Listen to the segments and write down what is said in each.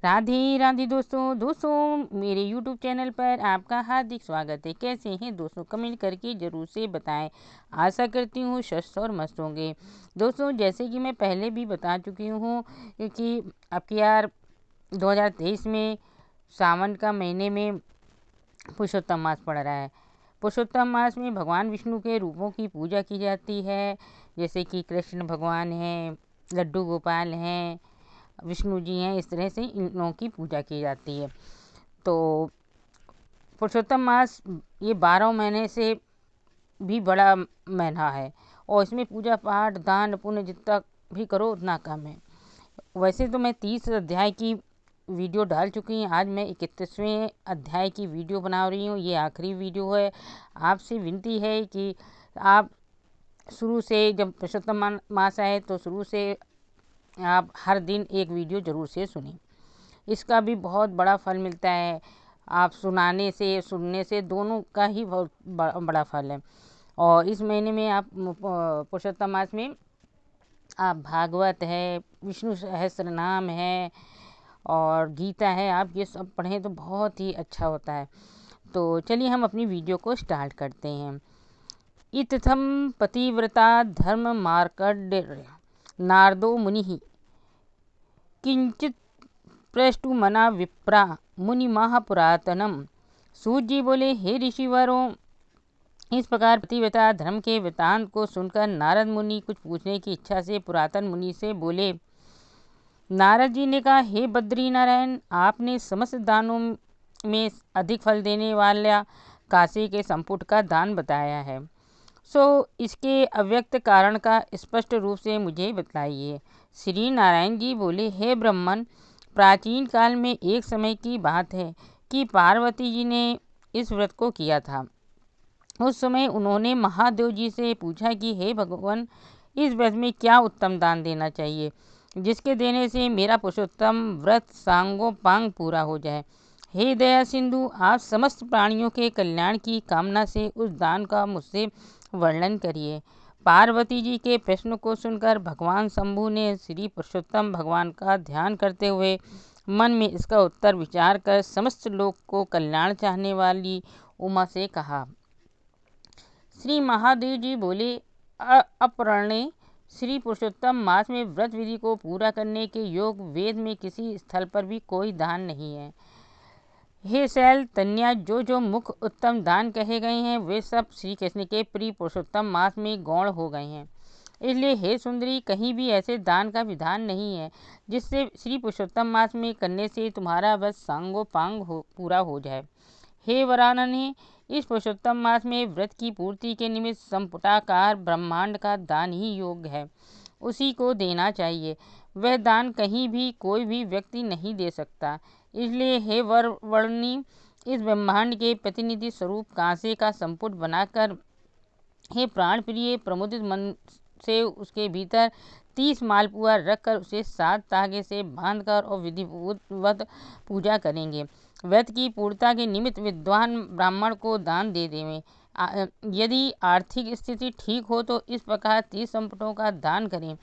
राधे राधे दोस्तों मेरे YouTube channel पर आपका हार्दिक स्वागत है। कैसे हैं दोस्तों, कमेंट करके ज़रूर से बताएं। आशा करती हूँ स्वस्थ और मस्त होंगे। दोस्तों, जैसे कि मैं पहले भी बता चुकी हूँ कि अब की यार 2023 में सावन का महीने में पुरुषोत्तम मास पड़ रहा है। पुरुषोत्तम मास में भगवान विष्णु के रूपों की पूजा की जाती है, जैसे कि कृष्ण भगवान हैं, लड्डू गोपाल हैं, विष्णु जी हैं। इस तरह से इन लोगों की पूजा की जाती है। तो पुरुषोत्तम मास ये 12 महीने से भी बड़ा महीना है और इसमें पूजा पाठ दान पुण्य जितना भी करो उतना कम है। वैसे तो मैं 30 अध्याय की वीडियो डाल चुकी हूँ। आज मैं 31वें अध्याय की वीडियो बना रही हूँ। ये आखिरी वीडियो है। आपसे विनती है कि आप शुरू से, जब पुरुषोत्तम मास आए तो शुरू से आप हर दिन एक वीडियो ज़रूर से सुनें। इसका भी बहुत बड़ा फल मिलता है। आप सुनाने से सुनने से दोनों का ही बहुत बड़ा फल है। और इस महीने में आप पुरुषोत्तम मास में आप भागवत है, विष्णु सहस्त्र नाम है और गीता है, आप ये सब पढ़ें तो बहुत ही अच्छा होता है। तो चलिए हम अपनी वीडियो को स्टार्ट करते हैं। इत्थम पतिव्रता धर्म मार्कंडेय नारदो मुनि किंचित पृष्ठुमना विप्रा मुनि महापुरातनम। सूत जी बोले, हे ऋषिवरों, इस प्रकार पतिव्रता धर्म के वृतांत को सुनकर नारद मुनि कुछ पूछने की इच्छा से पुरातन मुनि से बोले। नारद जी ने कहा, हे बद्री नारायण, आपने समस्त दानों में अधिक फल देने वाला काशी के संपुट का दान बताया है, सो इसके अव्यक्त कारण का स्पष्ट रूप से मुझे बतलाइए। श्री नारायण जी बोले, हे ब्राह्मण, प्राचीन काल में एक समय की बात है कि पार्वती जी ने इस व्रत को किया था। उस समय उन्होंने महादेव जी से पूछा कि हे भगवान, इस व्रत में क्या उत्तम दान देना चाहिए जिसके देने से मेरा पुरुषोत्तम व्रत सांगोपांग पूरा हो जाए। हे दया सिंधु, आप समस्त प्राणियों के कल्याण की कामना से उस दान का मुझसे वर्णन करिए। पार्वती जी के प्रश्न को सुनकर भगवान शंभु ने श्री पुरुषोत्तम भगवान का ध्यान करते हुए मन में इसका उत्तर विचार कर समस्त लोक को कल्याण चाहने वाली उमा से कहा। श्री महादेव जी बोले, अपरणे, श्री पुरुषोत्तम मास में व्रत विधि को पूरा करने के योग वेद में किसी स्थल पर भी कोई दान नहीं है। हे शैल तन्या, जो मुख्य उत्तम दान कहे गए हैं वे सब श्री कृष्ण के प्रिय पुरुषोत्तम मास में गौण हो गए हैं। इसलिए हे सुंदरी, कहीं भी ऐसे दान का विधान नहीं है जिससे श्री पुरुषोत्तम मास में करने से तुम्हारा व्रत सांगोपांग पूरा हो जाए। हे वरानने, इस पुरुषोत्तम मास में व्रत की पूर्ति के निमित्त संपुटाकार ब्रह्मांड का दान ही योग्य है, उसी को देना चाहिए। वह दान कहीं भी कोई भी व्यक्ति नहीं दे सकता। इसलिए हे वर्णी, इस ब्रह्मांड के प्रतिनिधि स्वरूप कांसे का संपुट बनाकर हे प्राण प्रिय प्रमुदित मन से उसके भीतर 30 मालपुआ रखकर उसे 7 धागे से बांधकर और विधिवत पूजा करेंगे। व्रत की पूर्णता के निमित्त विद्वान ब्राह्मण को दान दे देवें। यदि आर्थिक स्थिति ठीक हो तो इस प्रकार 30 संपुटों का दान करें।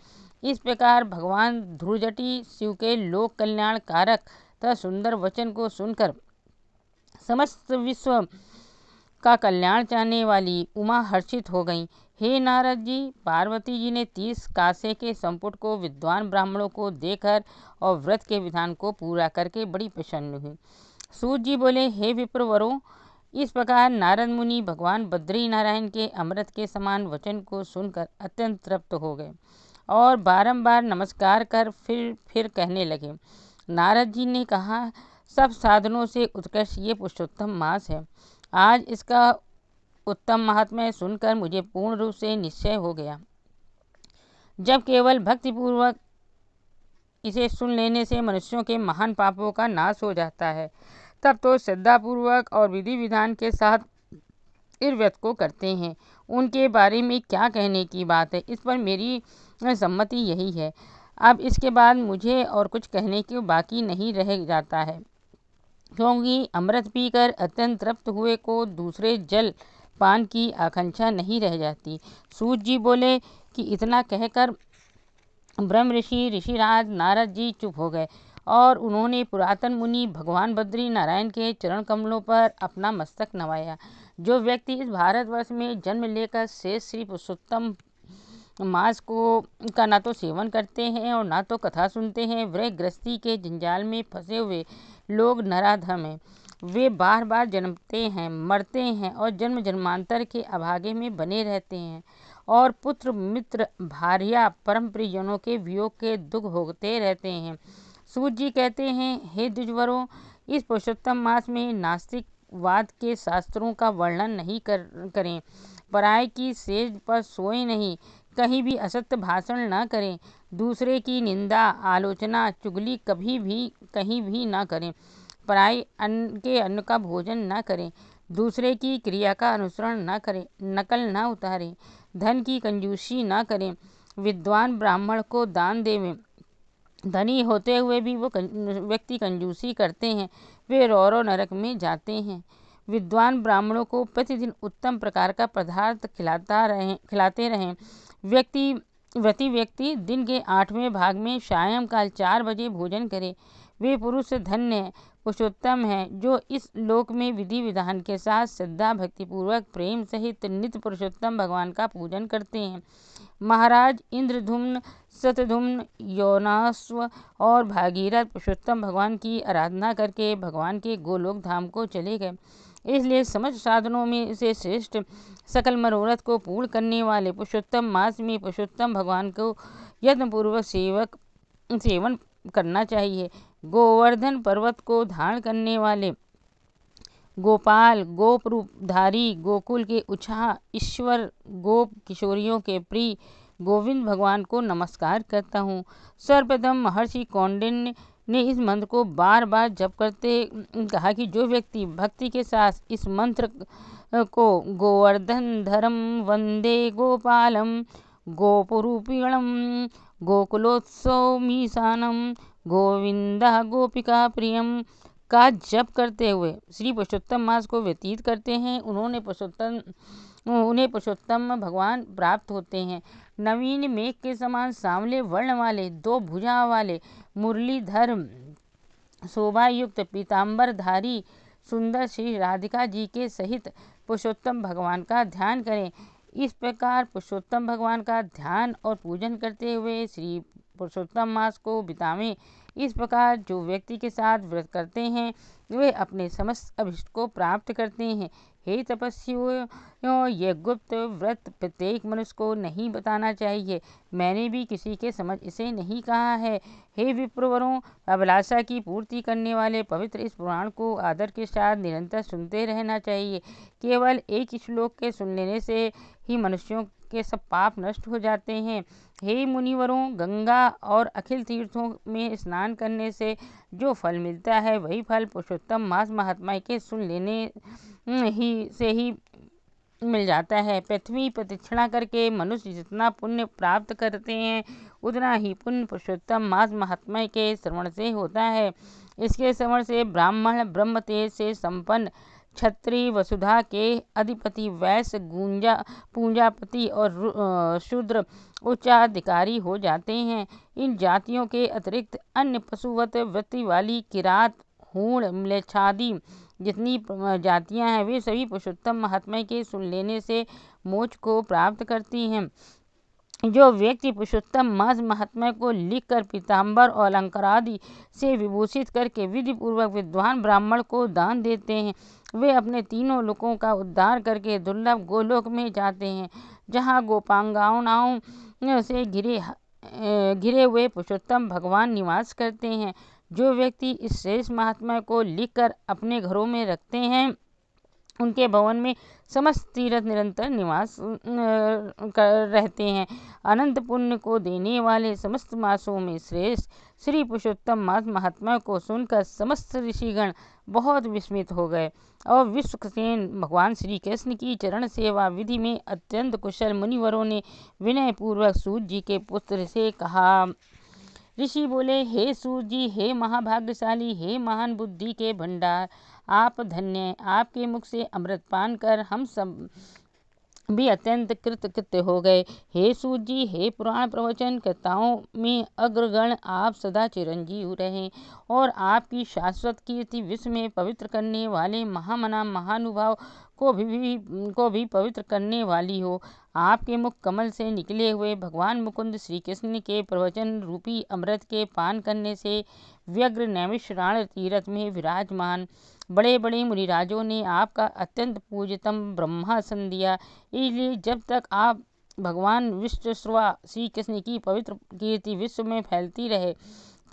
इस प्रकार भगवान ध्रुवजटी शिव के लोक कल्याण कारक तथा सुंदर वचन को सुनकर समस्त विश्व का कल्याण चाहने वाली उमा हर्षित हो गई। हे नारद जी, पार्वती जी ने 30 कांसे के संपुट को विद्वान ब्राह्मणों को देकर और व्रत के विधान को पूरा करके बड़ी प्रसन्न हुई। सूत जी बोले, हे विप्रवरों, इस प्रकार नारद मुनि भगवान बद्री नारायण के अमृत के समान वचन को सुनकर अत्यंत तृप्त हो गए और बारंबार नमस्कार कर फिर कहने लगे। नारद जी ने कहा, सब साधनों से उत्कृष्ट ये पुरुषोत्तम मास है। आज इसका उत्तम महात्म्य सुनकर मुझे पूर्ण रूप से निश्चय हो गया। जब केवल भक्तिपूर्वक इसे सुन लेने से मनुष्यों के महान पापों का नाश हो जाता है, तब तो श्रद्धापूर्वक और विधि विधान के साथ इस व्रत को करते हैं। उनके बारे में क्या कहने की बात है, इस पर मेरी सम्मति यही है। अब इसके बाद मुझे और कुछ कहने के बाकी नहीं रह जाता है, क्योंकि अमृत पीकर अत्यंत तृप्त हुए को दूसरे जल पान की आकांक्षा नहीं रह जाती। सूत जी बोले कि इतना कहकर ब्रह्म ऋषि ऋषिराज नारद जी चुप हो गए और उन्होंने पुरातन मुनि भगवान बद्री नारायण के चरण कमलों पर अपना मस्तक नवाया। जो व्यक्ति इस भारतवर्ष में जन्म लेकर श्रेष्ठ श्री पुरुषोत्तम मांस को का ना तो सेवन करते हैं और ना तो कथा सुनते हैं, वह गृहस्थी के जंजाल में फंसे हुए लोग नराधम हैं। वे बार बार जन्मते हैं, मरते हैं और जन्म जन्मांतर के अभागे में बने रहते हैं और पुत्र मित्र भार्या परम प्रियजनों के वियोग के दुख भोगते रहते हैं। सूत जी कहते हैं, हे द्विजवरों, इस पुरुषोत्तम मास में नास्तिकवाद के शास्त्रों का वर्णन नहीं करें, पराय की सेज पर सोए नहीं, कहीं भी असत्य भाषण न करें, दूसरे की निंदा आलोचना चुगली कभी भी कहीं भी न करें, पराय अन्न का भोजन न करें, दूसरे की क्रिया का अनुसरण न करें, नकल न उतारें, धन की कंजूसी न करें, विद्वान ब्राह्मण को दान देवें। धनी होते हुए भी वो व्यक्ति कंजूसी करते हैं, वे रौरव नरक में जाते हैं। विद्वान ब्राह्मणों को प्रतिदिन उत्तम प्रकार का पदार्थ खिलाते रहें। व्रती व्यक्ति दिन के 8वें भाग में सायंकाल 4 बजे भोजन करे। वे पुरुष धन्य है, पुरुषोत्तम है, जो इस लोक में विधि विधान के साथ श्रद्धा भक्तिपूर्वक प्रेम सहित नित्य पुरुषोत्तम भगवान का पूजन करते हैं। महाराज इंद्रधुम्न, शतधुम्न, योनाश्व और भागीरथ पुरुषोत्तम भगवान की आराधना करके भगवान के गोलोक धाम को चले गए। इसलिए समस्त साधनों में से श्रेष्ठ सकल मनोरथ को पूर्ण करने वाले पुरुषोत्तम मास में पुरुषोत्तम भगवान को यत्नपूर्वक सेवन करना चाहिए। गोवर्धन पर्वत को धारण करने वाले गोपाल, गोप रूपधारी, गोकुल के उछाह ईश्वर, गोप किशोरियों के प्रिय गोविंद भगवान को नमस्कार करता हूँ। सर्वप्रथम महर्षि कौंडिन्य ने इस मंत्र को बार बार जप करते कहा कि जो व्यक्ति भक्ति के साथ इस मंत्र को गोवर्धन धरम वंदे गोपालम गोपरूपिणम गोकुलोत्सव मीसानम गोविंदा गोपिका प्रियम का जप करते हुए श्री पुरुषोत्तम मास को व्यतीत करते हैं, उन्हें पुरुषोत्तम भगवान प्राप्त होते हैं। नवीन मेघ के समान सांवले वर्ण वाले, 2 भुजा वाले, मुरलीधर शोभा युक्त पीताम्बरधारी सुंदर श्री राधिका जी के सहित पुरुषोत्तम भगवान का ध्यान करें। इस प्रकार पुरुषोत्तम भगवान का ध्यान और पूजन करते हुए श्री पुरुषोत्तम मास को बितावें। इस प्रकार जो व्यक्ति के साथ व्रत करते हैं वे अपने समस्त अभिष्ट को प्राप्त करते हैं। हे तपस्वियों, यह गुप्त व्रत प्रत्येक मनुष्य को नहीं बताना चाहिए। मैंने भी किसी के समझ इसे नहीं कहा है। हे विप्रवरों, अभिलाषा की पूर्ति करने वाले पवित्र इस पुराण को आदर के साथ निरंतर सुनते रहना चाहिए। केवल एक श्लोक के सुन लेने से ही मनुष्यों के सब पाप नष्ट हो जाते हैं। हे मुनिवरों, गंगा और अखिल तीर्थों में स्नान करने से जो फल मिलता है वही फल पुरुषोत्तम मास महात्मा के सुन लेने ही मिल जाता है। पृथ्वी प्रदक्षिणा करके मनुष्य जितना पुण्य प्राप्त करते हैं उतना ही पुण्य पुरुषोत्तम मास महात्मा के श्रवण से होता है। इसके श्रवण से ब्राह्मण ब्रह्म तेज से संपन्न, क्षत्रिय वसुधा के अधिपति, वैश्य पूंजापति और शूद्र उच्चाधिकारी हो जाते हैं। इन जातियों के अतिरिक्त अन्य पशुवत वृत्ति वाली किरात, हूण, म्लेच्छादि जितनी जातियां हैं वे सभी पुरुषोत्तम महात्मा के सुन लेने से मोक्ष को प्राप्त करती हैं। जो व्यक्ति पुरुषोत्तम मास महात्मा को लिखकर पीताम्बर और अलंकार आदि से विभूषित करके विधि पूर्वक विद्वान ब्राह्मण को दान देते हैं वे अपने तीनों लोकों का उद्धार करके दुर्लभ गोलोक में जाते हैं, जहाँ गोपांगनाओं से घिरे हुए पुरुषोत्तम भगवान निवास करते हैं। जो व्यक्ति इस श्रेष्ठ महात्मा को लिखकर अपने घरों में रखते हैं उनके भवन में समस्त तीर्थ निरंतर निवास रहते हैं। अनंत पुण्य को देने वाले समस्त मासों में श्रेष्ठ श्री पुरुषोत्तम मास महात्मा को सुनकर समस्त ऋषिगण बहुत विस्मित हो गए और विश्वक्सेन भगवान श्री कृष्ण की चरण सेवा विधि में अत्यंत कुशल मुनिवरों ने विनय पूर्वक सूत जी के पुत्र से कहा। ऋषि बोले, हे सूत जी, हे महाभाग्यशाली, हे महान बुद्धि के भंडार, आप धन्य हैं। आपके मुख से अमृत पान कर हम सब भी अत्यंत कृतकृत्य हो गए। हे सूत जी, हे पुराण प्रवचन कर्ताओं में अग्रगण, आप सदा चिरंजीव रहें और आपकी शाश्वत कीर्ति विश्व में पवित्र करने वाले महामना महानुभाव को भी पवित्र करने वाली हो। आपके मुख कमल से निकले हुए भगवान मुकुंद श्री कृष्ण के प्रवचन रूपी अमृत के पान करने से व्यग्र नैमिषारण्य तीर्थ में विराजमान बड़े बड़े मुनिराजों ने आपका अत्यंत पूज्यतम ब्रह्मासन दिया। इसलिए जब तक आप भगवान विष्णुस्वा श्री कृष्ण की पवित्र कीर्ति विश्व में फैलती रहे,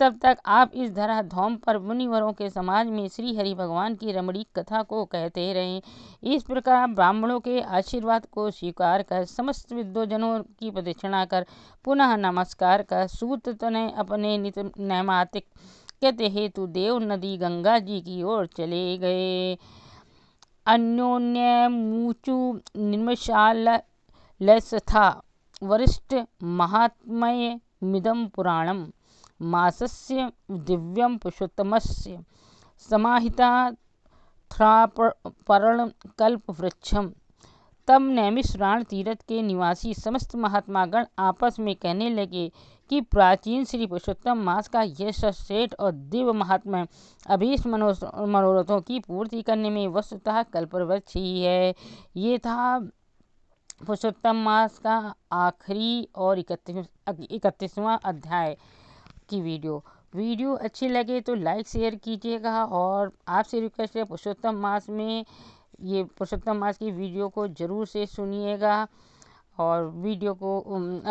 तब तक आप इस धरा धौम पर मुनिवरों के समाज में श्री हरि भगवान की रमणीक कथा को कहते रहें। इस प्रकार ब्राह्मणों के आशीर्वाद को स्वीकार कर, समस्त विद्वजनों की प्रदक्षिणा कर, पुनः नमस्कार कर सूत तने अपने नित नैमातिक कहते हेतु देव नदी गंगा जी की ओर चले गए। अन्योन्यमूचु निर्मशालयस्तथा वरिष्ठ महात्मय मिदं पुराणम मासस्य दिव्यं पुरुषोत्तमस्य समाहिता थ्रापर्ण कल्पवृक्षम। तब नैमिषारण्य तीर्थ के निवासी समस्त महात्मागण आपस में कहने लगे कि प्राचीन श्री पुरुषोत्तम मास का यह श्रेष्ठ और दिव्य महात्मा अभीष्ट मनोरथों की पूर्ति करने में वस्तुतः कल्पवृक्ष ही है। ये था पुरुषोत्तम मास का आखिरी और 31वां अध्याय की वीडियो अच्छी लगे तो लाइक शेयर कीजिएगा और आपसे रिक्वेस्ट है पुरुषोत्तम मास में ये पुरुषोत्तम मास की वीडियो को ज़रूर से सुनिएगा। और वीडियो को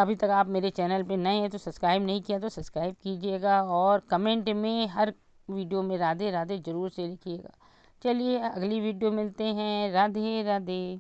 अभी तक आप मेरे चैनल पे नए हैं तो सब्सक्राइब नहीं किया तो सब्सक्राइब कीजिएगा और कमेंट में हर वीडियो में राधे राधे ज़रूर से लिखिएगा। चलिए अगली वीडियो मिलते हैं। राधे राधे।